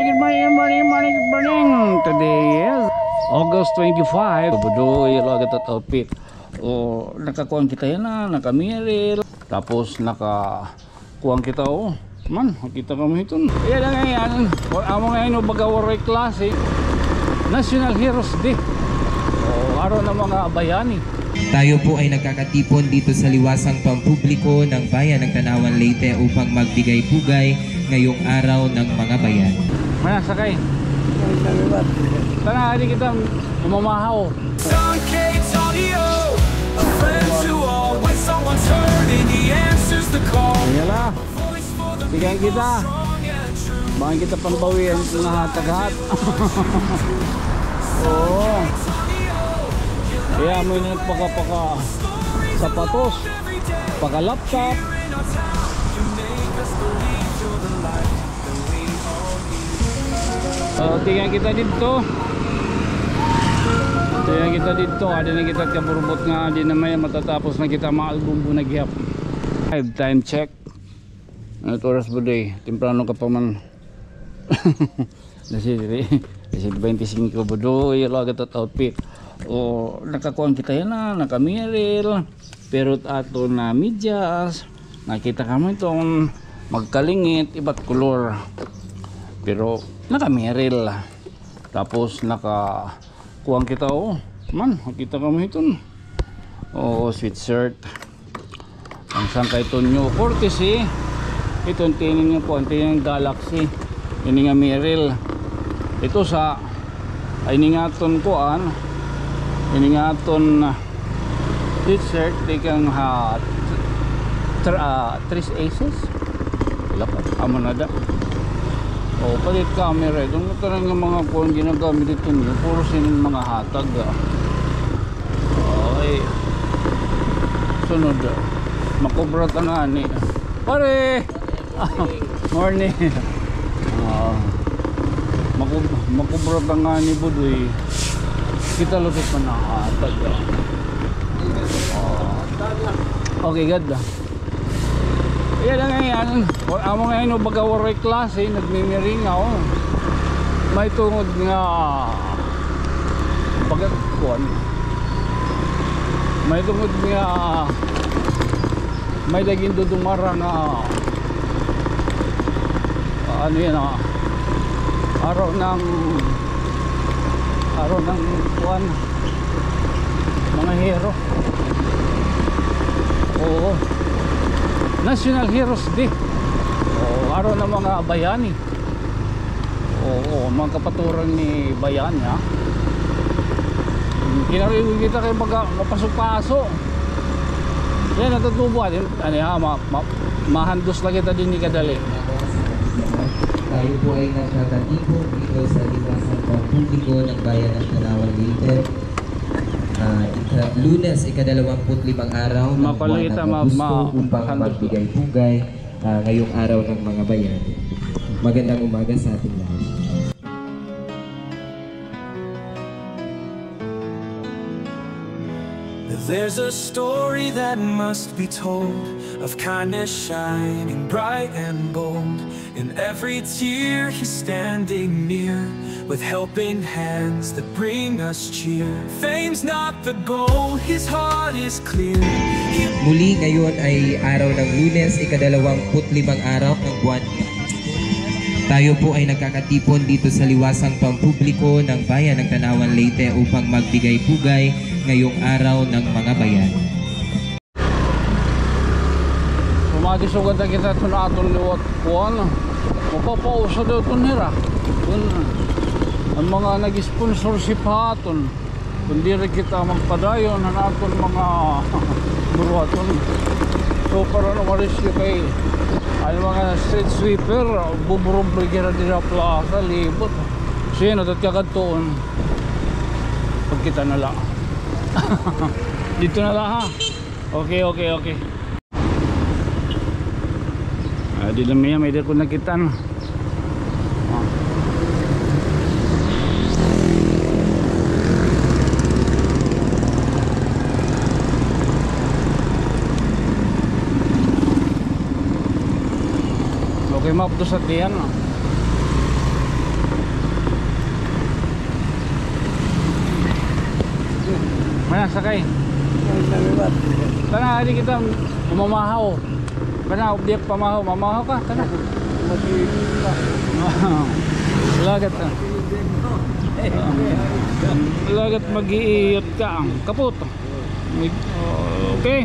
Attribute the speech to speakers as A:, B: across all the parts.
A: morning. Today is August 25. Budoy, lagat at outfit. O, nakakuang kita yan na, nakamiril. Tapos nakakuang kita man, kita kami ito. Iya lang ngayon. Amo ngayon baga waray klase. National Heroes Day. O, araw ng mga bayani.
B: Tayo po ay nagkakatipon dito sa liwasang pampubliko ng bayan ng Tanawan Leyte upang magbigay-pugay ngayong araw ng mga bayan.
A: Mana sakay? Tara, hindi kita umamahaw. Yala, bigyan kita. Baka kita pambawian ng hatag-hat. Oo. Kaya mo yung pagka sapatos, pagka laptop. Tingnan kita dito. Ada na kita kaburbot nga. Di na may matatapos na kita maalbumbo na gihap. Time check. Ano oras ba day? Temprano ka pa man. Kasi 25 ba do? Ilagat at outfit. O nakakuang kita yan na, nakamiril. Pero ato na medyas. Nakita kami itong magkalingit, iba't kulor. Pero nakamiril. Tapos nakakuang kita man, nakita kami ito. Sweatshirt. Ang sangkay ito nyo courtesy. Ito ang tinin nyo po, ang tinin ng Galaxy. Ini nga miril. Ito sa ay ningaton ko ini nga aton t-shirt ikang 3 aces lapat amo na da palit camera itong tarang ng mga phone ginagamit dito nyo puro sinin mga hatag ay sunod makubrat ang ani pare morning makubrat ang ani budoy kita lupit pa nakahatag okay good yan lang ngayon amo ngayon baga waray klase nagmimiringa may tungod nga pagkakuan may tungod nga may daging dudumara nga ano yan araw ng kuwan mga hero. National Heroes Day. Araw ng mga bayani. Mga kapaturan ni bayani kinarinig kita kayo mapasok-paso yan natutubuan mahandos lang kita din ni kadali.
B: Tayo po ay nagkakatipon dito sa liwasang pampubliko ng bayan ng Tanawan Leyte. Lunes, ika-25 araw ng buwan ng Agosto upang magbigay-pugay ngayong araw ng mga bayan. Magandang umaga sa ating lahat.
C: There's a story that must be told of kindness shining bright and bold. In every tear he's standing near with helping hands that bring us cheer. Fame's not the goal, his heart is clear.
B: Muli ngayon ay araw ng Lunes, ika-25 araw ng buwan. Tayo po ay nagkakatipon dito sa liwasang pampubliko ng bayan ng Tanawan Leyte upang magbigay-pugay ngayong araw ng mga bayan.
A: Sumagisugad na kita ito na atong liwat kuwan. Mapapausa daw ito nila. Ang mga nag-sponsor si Paton. Kundi rin kita magpadayon na natin mga buruaton. So para naman siya kay ay mga street sweeper, buburumbre kira dira plaza, libot. Siya natatagad toon. Pag kita na lang. Dito na lang ha. Okay. Di lang may dito ko nakitan. Okay, map to sa tiyan. Mana sakay? Tana, hindi kita umamahaw. Kana, objek pamahaw. Mamahaw ka? Tana. Lagat ka. Lagat mag-iiyot ka. Kaput. Okay.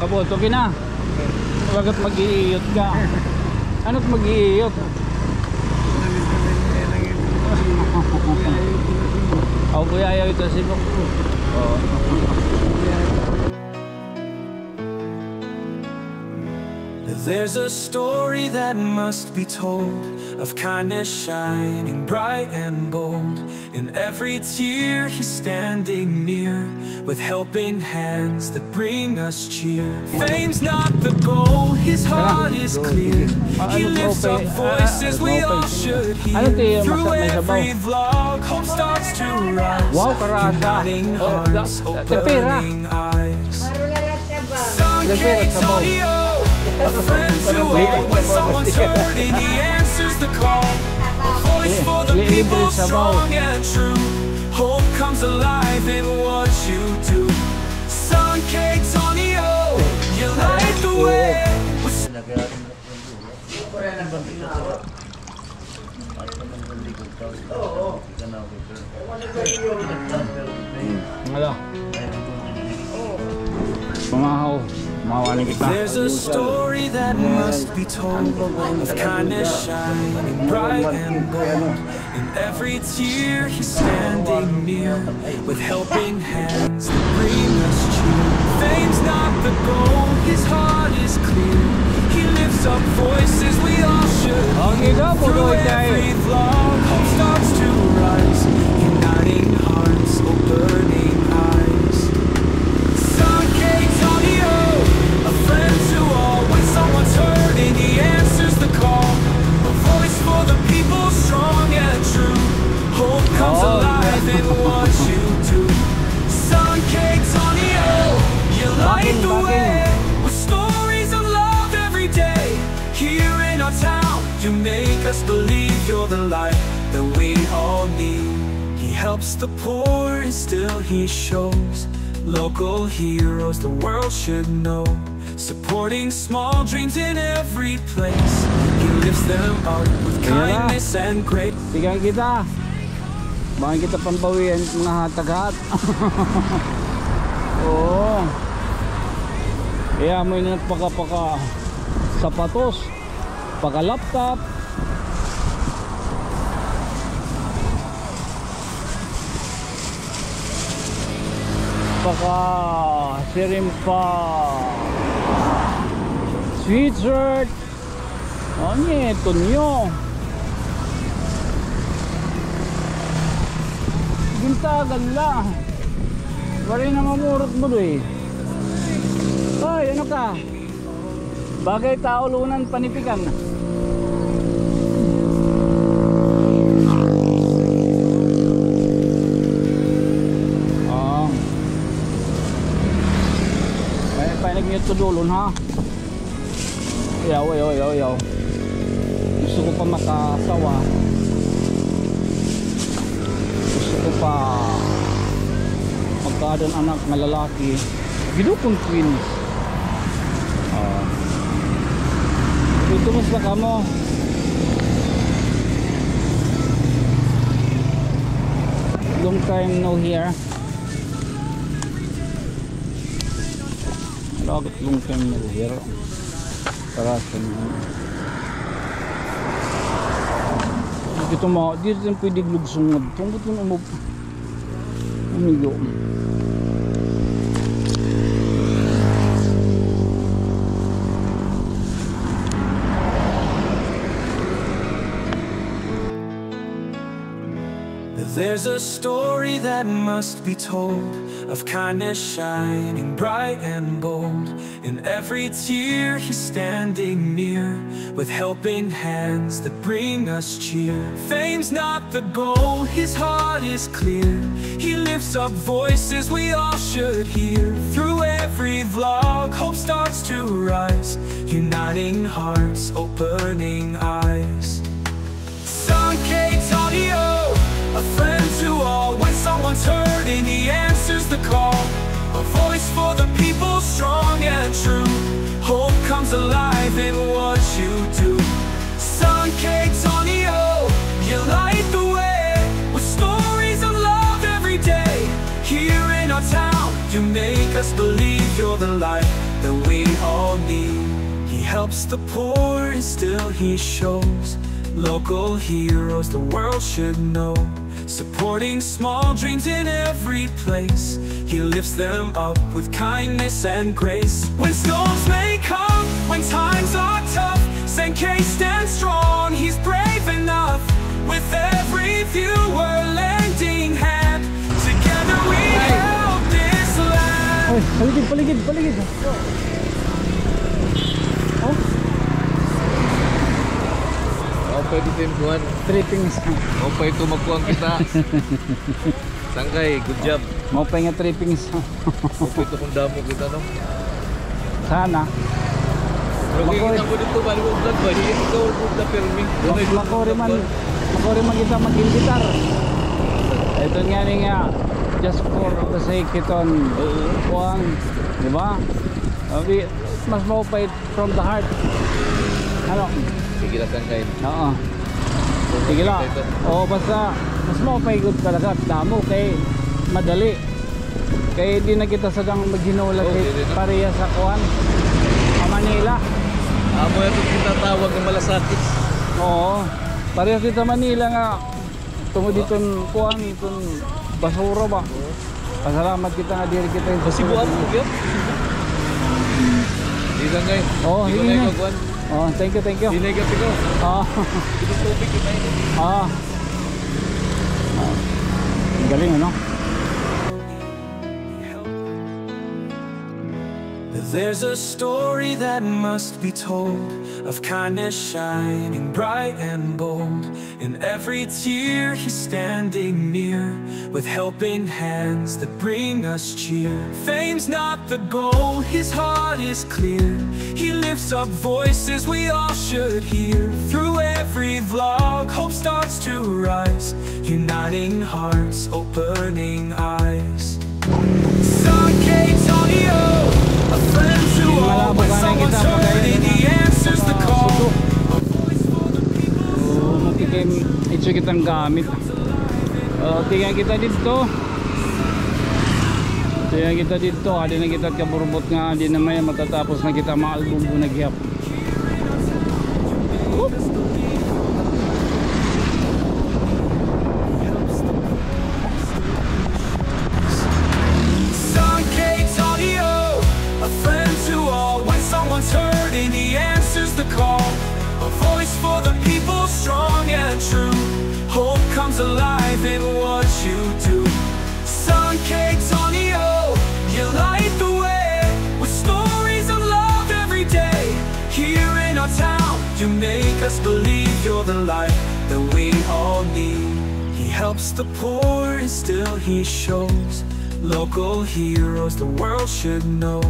A: Kaput, okay na. Lagat mag-iiyot ka. Ano't mag-iiyot? Ako kuya ayaw ito sibok.
C: There's a story that must be told of kindness shining bright and bold. In every tear he's standing near, with helping hands that bring us cheer. Fame's not the goal, his heart is clear. He lifts up voices we all should hear. Through every vlog, hope starts to rise. Uniting hearts, opening eyes. Sun cakes on the a friend to all when someone's hurting, he answers the call. A voice for the people, strong and true. Hope comes alive in what you do. Sun cakes on the O, you light the way.
A: Wala. Pamahaw.
C: There's a story that must be told of kindness shining bright and bold. In every tear he's standing near, with helping hands that bring us cheer. Fame's not the goal, his heart is clear. He lifts up voices we all should hear. Through every vlog, hope starts to rise. Uniting hearts, opening eyes. Sun cakes on the earth, a friend to all when someone's hurting, he answers the call. A voice for the people, strong and true. Hope comes alive in what you do. Sun cakes on the earth, you light the way. With stories of love every day. Here in our town, you make us believe you're the light that we all need. He helps the poor and still he shows local heroes the world should know. Supporting small dreams in every place. He lifts them up with kindness and grace.
A: Sigang kita. Bakit kita pambawian mga hatagat. Oo. Kaya mo yung paka sapatos, paka laptop. Paka sirimpa sweatshirt. Ano ito nyo? Gintagan lang. Bari na mamurot mo doy. Hoy, ano ka? Bagay tao lunan panipigan. Nag-mute to dulon ha. Yaw. Gusto ko pa makasawa. Gusto ko pa magkaroon anak na lalaki. Gidukong twins. Dito mas na ka mo. Long time no here. Lagot long time no here. Para sa mga dito mo, dito din pwede lugsungod. Tungkot mo umigo.
C: There's a story that must be told of kindness shining bright and bold. In every tear he's standing near, with helping hands that bring us cheer. Fame's not the goal, his heart is clear. He lifts up voices we all should hear. Through every vlog, hope starts to rise. Uniting hearts, opening eyes. Sun cakes on the earth, a friend to all when someone's hurting, he answers the call, a voice for the people, strong and true. Hope comes alive in what you do. Sun K Tonio, you light the way with stories of love every day. Here in our town, you make us believe you're the light that we all need. He helps the poor and still he shows local heroes the world should know. Supporting small dreams in every place, he lifts them up with kindness and grace. When storms may come, when times are tough, Sankei stands strong, he's brave enough. With every viewer lending hand, together we help this land.
A: Ay, paligid, paligid, paligid. Oh,
D: Pwede din kuhan.
A: trippings.
D: O pa ito magkuhan kita. Sangkay, good job.
A: Mau pa nga trippings.
D: O pa ito kung damo kita no.
A: Sana.
D: Pero kaya
A: Makoy.
D: kita ko dito, bali mo vlog ba? Hindi ito vlog filming.
A: Makori man kita mag-gitar. Ito nga ni nga, just for the sake iton. Kuhan, di ba? Mas maupay from the heart. Ano?
D: Sige lang sangkay.
A: Oo. Sige lang. Oo, basta mas maupay good talaga. Damo kay madali. Kaya di na kita sadang maghinulat pareha sa kuhan. Sa Manila.
D: Amo ito kita tawag ng malasakit.
A: Oo. Pareha kita Manila nga. Tungod ditong kuhan, itong basura ba? Pasalamat kita nga diri kita yung
D: Masibuan mo kaya? Di sangkay.
A: Oo,
D: Di ko
A: hindi
D: na
A: na.
D: ikaw
A: Oh, thank you, thank you.
D: Di na ikaw ikaw.
A: Oo.
D: Ito tubig kita ito.
A: Ah. Galing ano?
C: There's a story that must be told of kindness shining bright and bold. In every tear he's standing near, with helping hands that bring us cheer. Fame's not the goal, his heart is clear. He lifts up voices we all should hear. Through every vlog, hope starts to rise, uniting hearts, opening eyes. Sun K Tonio, a friend to all. When someone's hurting, he answers the call. A voice for the people.
A: Matikim, ito kitang gamit. Tingnan kita dito. Tingnan kita dito. Adi na kita kaburbot nga. Adi na may matatapos na kita mga album ko nagyap.
C: Sun K Tonio, a friend to all. When someone's hurting, he answers the call. A voice for the people, strong and true. Hope comes alive in what you do. Sun K Tonio, you light the way with stories of love every day. Here in our town, you make us believe you're the light that we all need. He helps the poor and still he shows local heroes the world should know.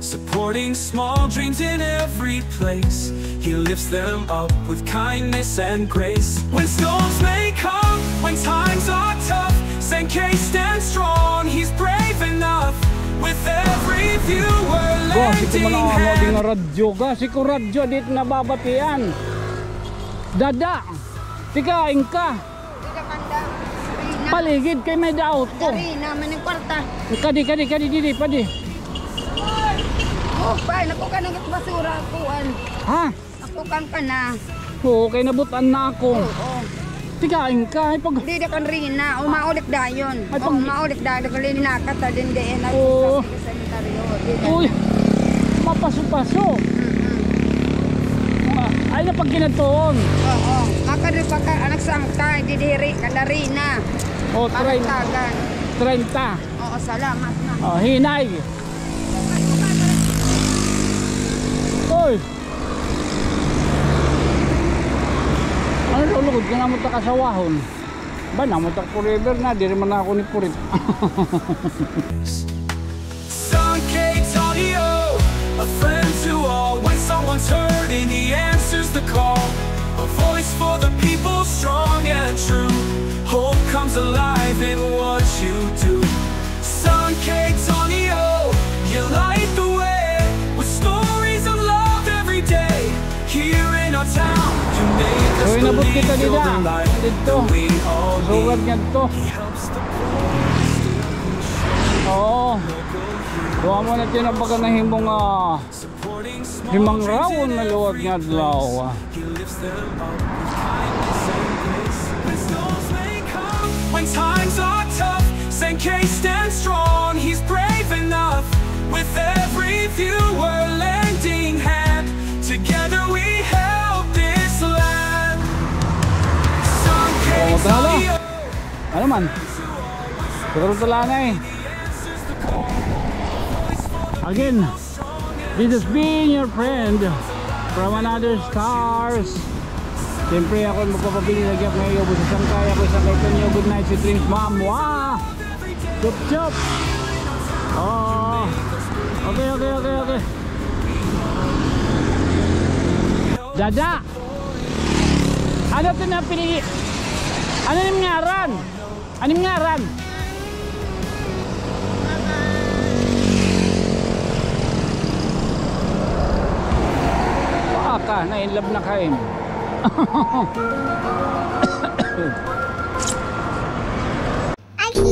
C: Supporting small dreams in every place, he lifts them up with kindness and grace. When storms may come, when times are tough, Sankei stands strong, he's brave enough. With every viewer
A: Kasi ko
C: lending
A: man ang
C: hand.
A: radyo. Kasi ko radyo dito nababatian. Dada. Tikain ka.
E: Tidak kanda.
A: Paligid kay may daot ko.
E: Dari naman ng kwarta.
A: Kadi didi padi.
E: Oh, pa, naku ka nang basura kuan.
A: Ha?
E: Ako kan ka na.
A: Oo, kay nabutan na ako.
E: Oo.
A: Tikain ka. Ay pag...
E: Di da kan rin na. O maulik dayon.
A: Ay,
E: O
A: pag-
E: maulik da galin na ka ta din din na
A: Oo.
E: sa sementaryo. Di da.
A: Uy, mapaso-paso. Ay na pag kinatuon.
E: Oo. Makadri pa ka anak sangka di diri kadari na.
A: O, 30.
E: Tagan. Oo, salamat na.
A: O, hinay. Uy. Ano lulugod ka na mo ta kasawahon? Ba na mo ta forever na, di rin man ako ni Purit.
C: Sun K Tonio, a friend to all. When someone's hurting, he answers the call. A voice for the people, strong and true. Hope comes alive in what you do. Sun K
A: So inabot kita dito. Dito. Sugad nga to. Oo. Duha mo na tinabaga na himong himang rawon na luwag nga dlaw.
C: When times are tough, Sankey stands strong. He's brave enough. With every viewer lending hand, together we help this land. Sankey
A: Tala. Ano man? Pero tala na eh. Again, this has been your friend from another stars. Siyempre ako magpapabili na gap ngayon sa Sangkay. Ako sa Kaitanyo. Good night, sweet dreams, ma'am. Wow! Chup chup! Oh! Okay. Dada! Ano ito na pinili? Ano yung ngaran? Ano yung ngaran? Baka, na-inlove na kain.
E: Aki,